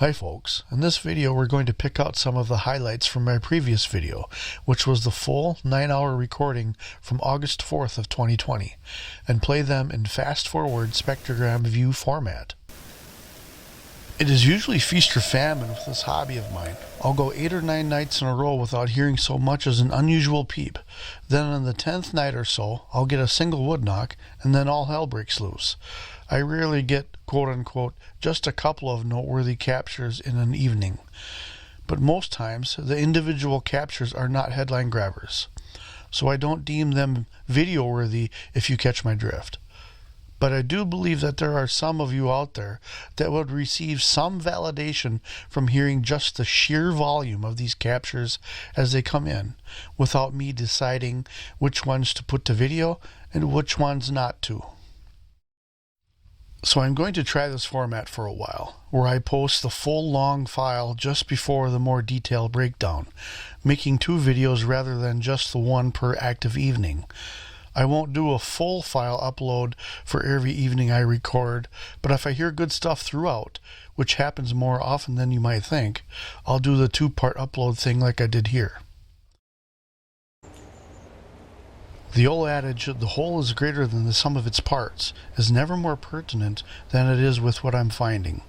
Hi folks, in this video we're going to pick out some of the highlights from my previous video, which was the full 9-hour recording from August 4th of 2020, and play them in fast-forward spectrogram view format. It is usually feast or famine with this hobby of mine. I'll go 8 or 9 nights in a row without hearing so much as an unusual peep. Then on the 10th night or so, I'll get a single wood knock, and then all hell breaks loose. I rarely get, quote-unquote, just a couple of noteworthy captures in an evening. But most times, the individual captures are not headline grabbers. So I don't deem them video-worthy, if you catch my drift. But I do believe that there are some of you out there that would receive some validation from hearing just the sheer volume of these captures as they come in, without me deciding which ones to put to video and which ones not to. So I'm going to try this format for a while, where I post the full long file just before the more detailed breakdown, making 2 videos rather than just the one per active evening. I won't do a full file upload for every evening I record, but if I hear good stuff throughout, which happens more often than you might think, I'll do the 2-part upload thing like I did here. The old adage, the whole is greater than the sum of its parts, is never more pertinent than it is with what I'm finding.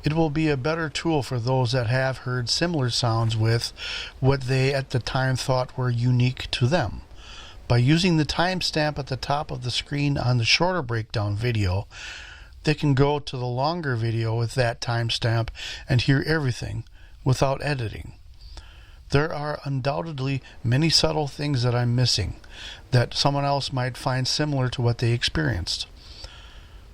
It will be a better tool for those that have heard similar sounds with what they at the time thought were unique to them. By using the timestamp at the top of the screen on the shorter breakdown video, they can go to the longer video with that timestamp and hear everything without editing. There are undoubtedly many subtle things that I'm missing that someone else might find similar to what they experienced.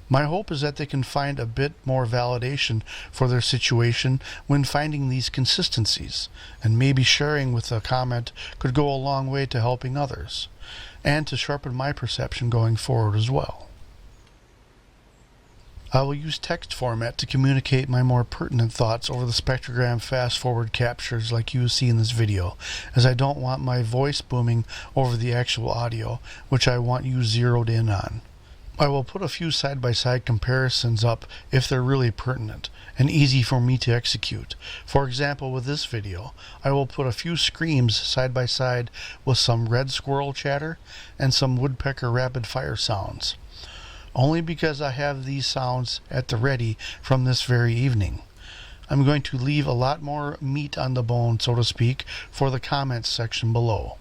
My hope is that they can find a bit more validation for their situation when finding these consistencies, and maybe sharing with a comment could go a long way to helping others, and to sharpen my perception going forward as well. I will use text format to communicate my more pertinent thoughts over the spectrogram fast-forward captures like you see in this video, as I don't want my voice booming over the actual audio, which I want you zeroed in on. I will put a few side-by-side comparisons up if they're really pertinent and easy for me to execute. For example, with this video, I will put a few screams side-by-side with some red squirrel chatter and some woodpecker rapid-fire sounds. Only because I have these sounds at the ready from this very evening. I'm going to leave a lot more meat on the bone, so to speak, for the comments section below.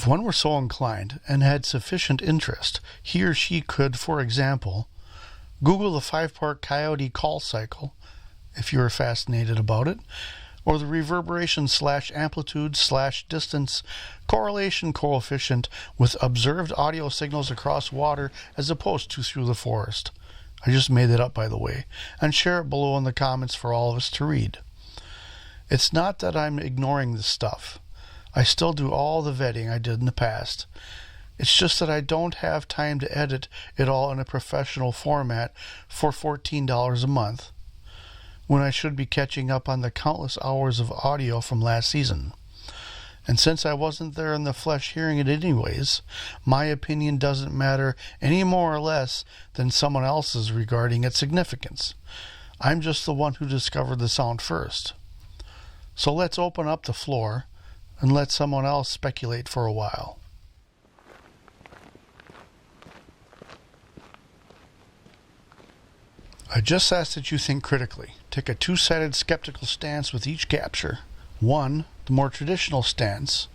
If one were so inclined and had sufficient interest, he or she could, for example, Google the 5-part coyote call cycle, if you are fascinated about it, or the reverberation / amplitude / distance correlation coefficient with observed audio signals across water as opposed to through the forest. I just made that up, by the way, and share it below in the comments for all of us to read. It's not that I'm ignoring this stuff. I still do all the vetting I did in the past. It's just that I don't have time to edit it all in a professional format for $14 a month, when I should be catching up on the countless hours of audio from last season. And since I wasn't there in the flesh hearing it anyways, my opinion doesn't matter any more or less than someone else's regarding its significance. I'm just the one who discovered the sound first. So let's open up the floor and let someone else speculate for a while. I just ask that you think critically. Take a two-sided skeptical stance with each capture. One, the more traditional stance,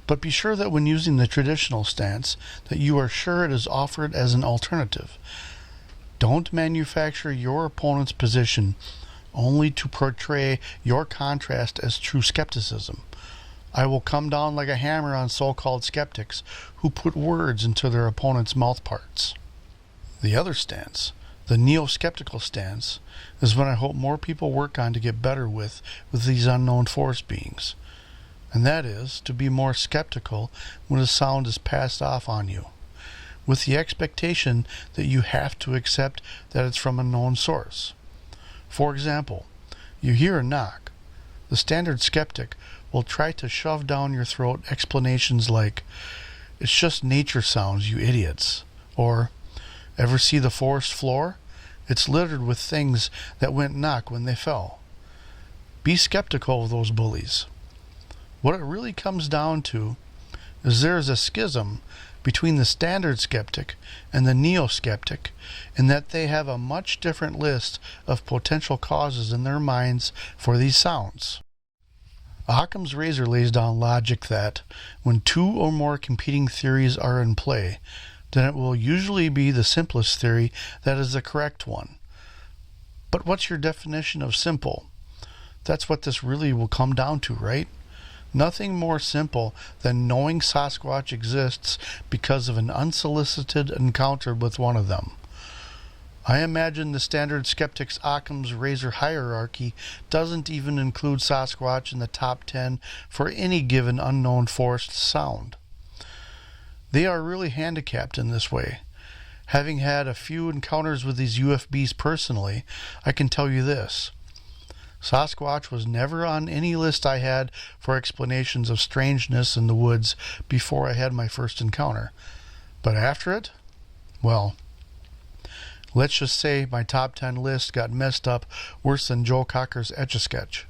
but be sure that when using the traditional stance that you are sure it is offered as an alternative. Don't manufacture your opponent's position only to portray your contrast as true skepticism. I will come down like a hammer on so-called skeptics who put words into their opponent's mouth parts. The other stance, the neo-skeptical stance, is what I hope more people work on to get better with these unknown force beings. And that is to be more skeptical when a sound is passed off on you, with the expectation that you have to accept that it's from a known source. For example, you hear a knock. The standard skeptic will try to shove down your throat explanations like, "It's just nature sounds, you idiots," or, "Ever see the forest floor? It's littered with things that went knock when they fell." Be skeptical of those bullies. What it really comes down to is there is a schism between the standard skeptic and the neo-skeptic in that they have a much different list of potential causes in their minds for these sounds. Occam's razor lays down logic that when two or more competing theories are in play, then it will usually be the simplest theory that is the correct one. But what's your definition of simple? That's what this really will come down to, right? Nothing more simple than knowing Sasquatch exists because of an unsolicited encounter with one of them. I imagine the standard skeptic's Occam's razor hierarchy doesn't even include Sasquatch in the top 10 for any given unknown forest sound. They are really handicapped in this way. Having had a few encounters with these UFBs personally, I can tell you this. Sasquatch was never on any list I had for explanations of strangeness in the woods before I had my first encounter. But after it, well, let's just say my top 10 list got messed up worse than Joe Cocker's Etch-a-Sketch.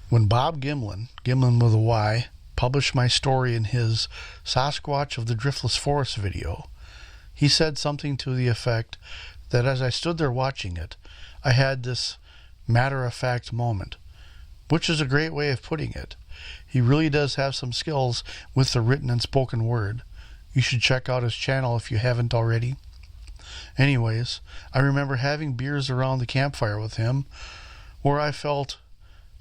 When Bob Gimlin with a Y, published my story in his Sasquatch of the Driftless Forest video, he said something to the effect that as I stood there watching it, I had this matter-of-fact moment, which is a great way of putting it. He really does have some skills with the written and spoken word. You should check out his channel if you haven't already. Anyways, I remember having beers around the campfire with him, where I felt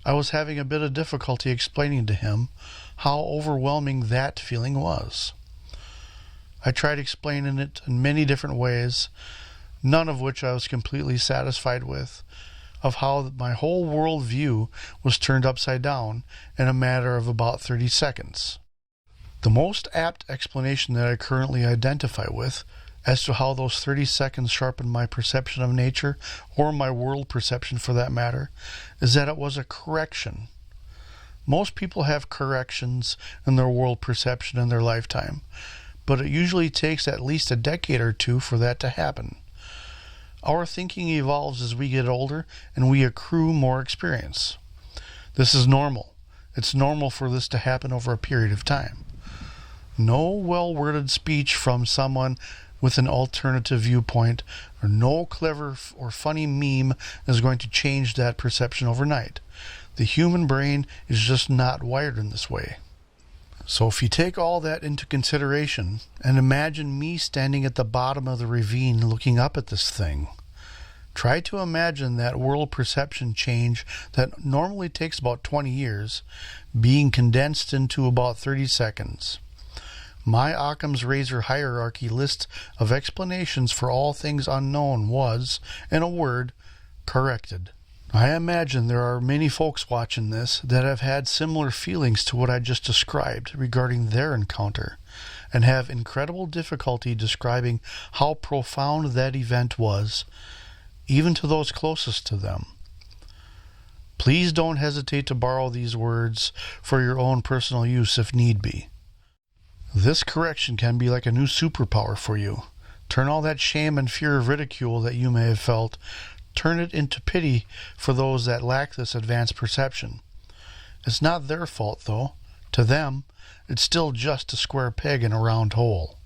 I was having a bit of difficulty explaining to him how overwhelming that feeling was. I tried explaining it in many different ways, none of which I was completely satisfied with, of how my whole world view was turned upside down in a matter of about 30 seconds. The most apt explanation that I currently identify with as to how those 30 seconds sharpened my perception of nature, or my world perception for that matter, is that it was a correction. Most people have corrections in their world perception in their lifetime, but it usually takes at least a decade or two for that to happen. Our thinking evolves as we get older and we accrue more experience. This is normal. It's normal for this to happen over a period of time. No well-worded speech from someone with an alternative viewpoint, or no clever or funny meme is going to change that perception overnight. The human brain is just not wired in this way. So if you take all that into consideration and imagine me standing at the bottom of the ravine looking up at this thing, try to imagine that world perception change that normally takes about 20 years being condensed into about 30 seconds. My Occam's razor hierarchy list of explanations for all things unknown was, in a word, corrected. I imagine there are many folks watching this that have had similar feelings to what I just described regarding their encounter, and have incredible difficulty describing how profound that event was, even to those closest to them. Please don't hesitate to borrow these words for your own personal use if need be. This correction can be like a new superpower for you. Turn all that shame and fear of ridicule that you may have felt, turn it into pity for those that lack this advanced perception. It's not their fault, though. To them, it's still just a square peg in a round hole.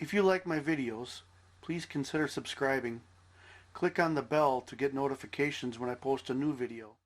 If you like my videos, please consider subscribing. Click on the bell to get notifications when I post a new video.